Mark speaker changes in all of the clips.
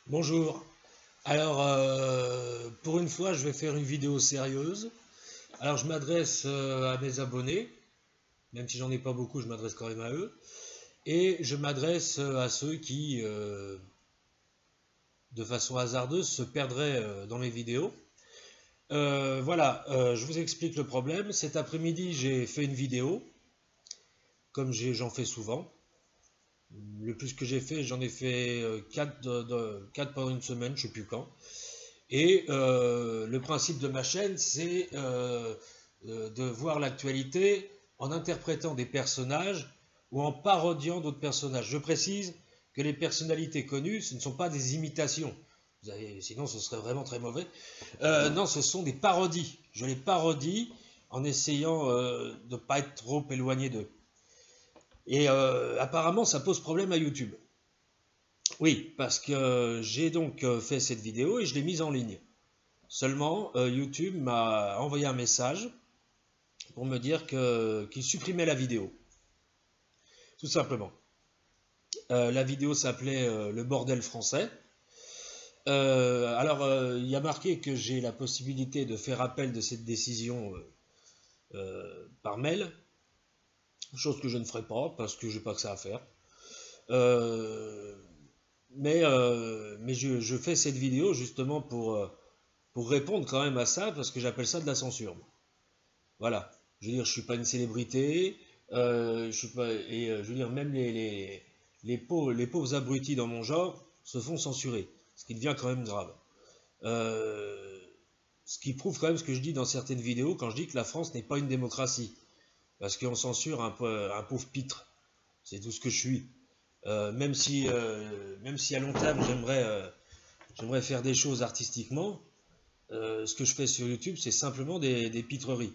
Speaker 1: Bonjour. Alors, pour une fois, je vais faire une vidéo sérieuse. Alors, je m'adresse à mes abonnés, même si j'en ai pas beaucoup, je m'adresse quand même à eux. Et je m'adresse à ceux qui, de façon hasardeuse, se perdraient dans mes vidéos. Voilà, je vous explique le problème. Cet après-midi, j'ai fait une vidéo, comme j'en fais souvent. Le plus que j'ai fait, j'en ai fait 4 pendant une semaine, je ne sais plus quand. Et le principe de ma chaîne, c'est de voir l'actualité en interprétant des personnages ou en parodiant d'autres personnages. Je précise que les personnalités connues, ce ne sont pas des imitations. Sinon, ce serait vraiment très mauvais. Non, ce sont des parodies. Je les parodie en essayant de ne pas être trop éloigné d'eux. Et apparemment, ça pose problème à YouTube. Oui, parce que j'ai donc fait cette vidéo et je l'ai mise en ligne. Seulement, YouTube m'a envoyé un message pour me dire qu'il supprimait la vidéo. Tout simplement. La vidéo s'appelait Le bordel français. Alors, il y a marqué que j'ai la possibilité de faire appel de cette décision par mail, chose que je ne ferai pas parce que je n'ai pas que ça à faire. Mais je fais cette vidéo justement pour répondre quand même à ça, parce que j'appelle ça de la censure. Voilà. Je veux dire, je suis pas une célébrité, je suis pas, et je veux dire, même les pauvres abrutis dans mon genre se font censurer, ce qui devient quand même grave. Ce qui prouve quand même ce que je dis dans certaines vidéos quand je dis que la France n'est pas une démocratie, parce qu'on censure un pauvre pitre. C'est tout ce que je suis. Même si à long terme j'aimerais faire des choses artistiquement, ce que je fais sur YouTube, c'est simplement des pitreries.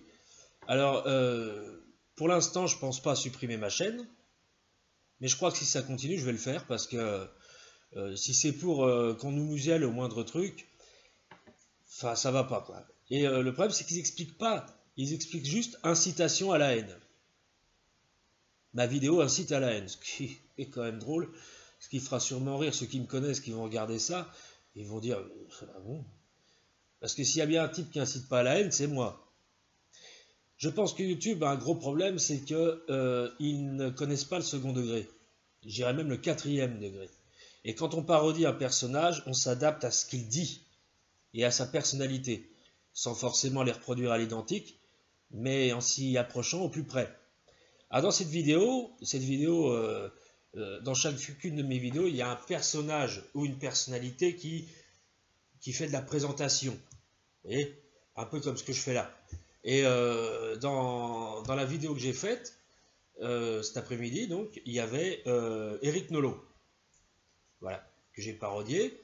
Speaker 1: Alors, pour l'instant, je pense pas supprimer ma chaîne, mais je crois que si ça continue, je vais le faire, parce que si c'est pour qu'on nous muselle au moindre truc, enfin, ça va pas, quoi. Et le problème, c'est qu'ils expliquent pas. Ils expliquent juste incitation à la haine. Ma vidéo incite à la haine, ce qui est quand même drôle, ce qui fera sûrement rire ceux qui me connaissent, qui vont regarder ça, ils vont dire ah bon. Parce que s'il y a bien un type qui incite pas à la haine, c'est moi. Je pense que YouTube a un gros problème, c'est qu'ils ne connaissent pas le second degré. J'irais même le 4e degré. Et quand on parodie un personnage, on s'adapte à ce qu'il dit et à sa personnalité, sans forcément les reproduire à l'identique, mais en s'y approchant au plus près. Alors dans cette vidéo, dans chacune de mes vidéos, il y a un personnage ou une personnalité qui fait de la présentation. Vous voyez, un peu comme ce que je fais là. Et dans la vidéo que j'ai faite, cet après-midi, donc, il y avait Eric Nolot, voilà, que j'ai parodié.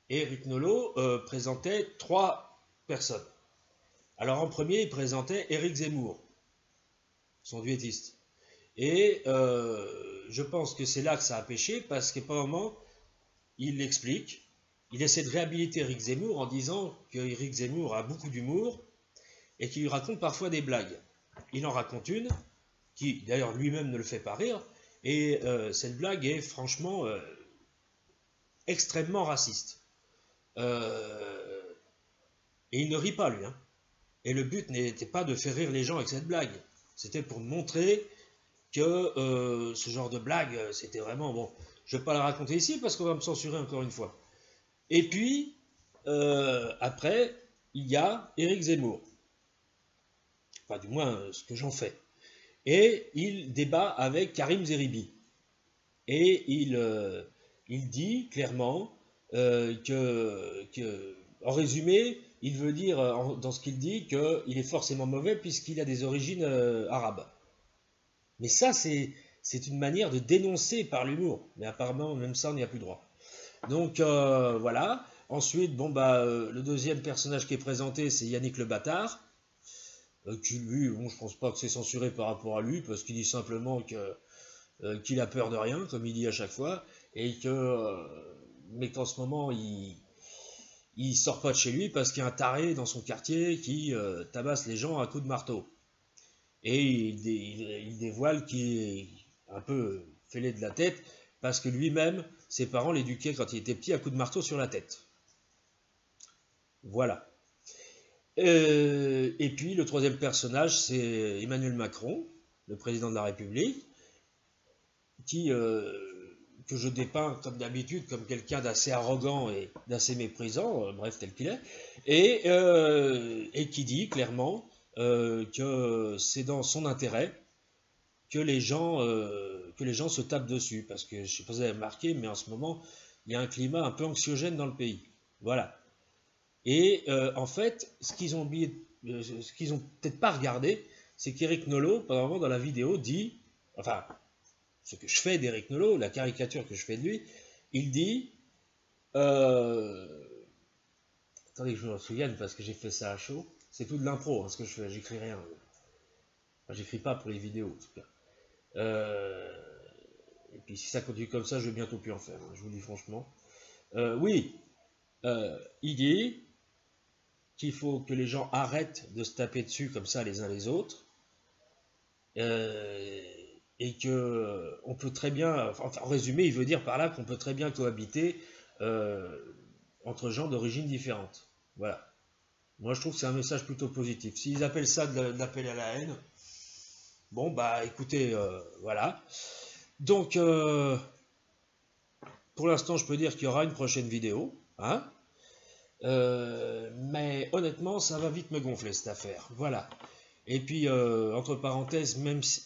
Speaker 1: Et Eric Nolot présentait 3 personnes. Alors en premier, il présentait Éric Zemmour, son duettiste. Et je pense que c'est là que ça a péché, parce qu'à un moment, il l'explique. Il essaie de réhabiliter Éric Zemmour en disant qu'Éric Zemmour a beaucoup d'humour et qu'il lui raconte parfois des blagues. Il en raconte une, qui d'ailleurs lui-même ne le fait pas rire, et cette blague est franchement extrêmement raciste. Et il ne rit pas, lui. Hein. Et le but n'était pas de faire rire les gens avec cette blague. C'était pour montrer que ce genre de blague, c'était vraiment bon. Je ne vais pas la raconter ici parce qu'on va me censurer encore une fois. Et puis, après, il y a Éric Zemmour. Enfin, du moins, ce que j'en fais. Et il débat avec Karim Zeribi. Et il dit clairement en résumé, il veut dire dans ce qu'il dit qu'il est forcément mauvais puisqu'il a des origines arabes. Mais ça, c'est une manière de dénoncer par l'humour. Mais apparemment, même ça, on n'y a plus droit. Donc, voilà. Ensuite, bon, le deuxième personnage qui est présenté, c'est Yannick le Bâtard. Qui, lui, bon, je pense pas que c'est censuré par rapport à lui, parce qu'il dit simplement qu'il a peur de rien, comme il dit à chaque fois, et mais qu'en ce moment, il sort pas de chez lui parce qu'il y a un taré dans son quartier qui tabasse les gens à coups de marteau. Et il dévoile qu'il est un peu fêlé de la tête parce que lui-même, ses parents l'éduquaient quand il était petit à coups de marteau sur la tête. Voilà. Et puis le troisième personnage, c'est Emmanuel Macron, le président de la République, que je dépeins comme d'habitude comme quelqu'un d'assez arrogant et d'assez méprisant, bref tel qu'il est, et qui dit clairement que c'est dans son intérêt que les gens se tapent dessus, parce que je ne sais pas si vous avez remarqué, mais en ce moment il y a un climat un peu anxiogène dans le pays. Voilà. Et en fait, ce qu'ils ont peut-être pas regardé, c'est qu'Éric Nolot, pendant un moment dans la vidéo, dit, enfin, ce que je fais d'Éric Nolot, la caricature que je fais de lui, il dit, attendez que je me souvienne parce que j'ai fait ça à chaud, c'est tout de l'impro, hein, ce que je fais, j'écris rien. Enfin, j'écris pas pour les vidéos, en tout cas. Et puis si ça continue comme ça, je vais bientôt plus en faire, hein, je vous le dis franchement. Oui, il dit qu'il faut que les gens arrêtent de se taper dessus comme ça les uns les autres, et que on peut très bien, enfin, en résumé, il veut dire par là qu'on peut très bien cohabiter entre gens d'origine différente. Voilà. Moi, je trouve que c'est un message plutôt positif. S'ils appellent ça de l'appel à la haine, bon, bah, écoutez, voilà. Donc, pour l'instant, je peux dire qu'il y aura une prochaine vidéo, hein. Mais honnêtement, ça va vite me gonfler cette affaire. Voilà. Et puis, entre parenthèses,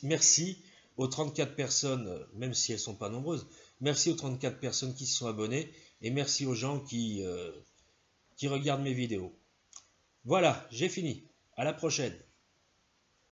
Speaker 1: merci aux 34 personnes, même si elles ne sont pas nombreuses, merci aux 34 personnes qui se sont abonnées et merci aux gens qui regardent mes vidéos. Voilà, j'ai fini. À la prochaine.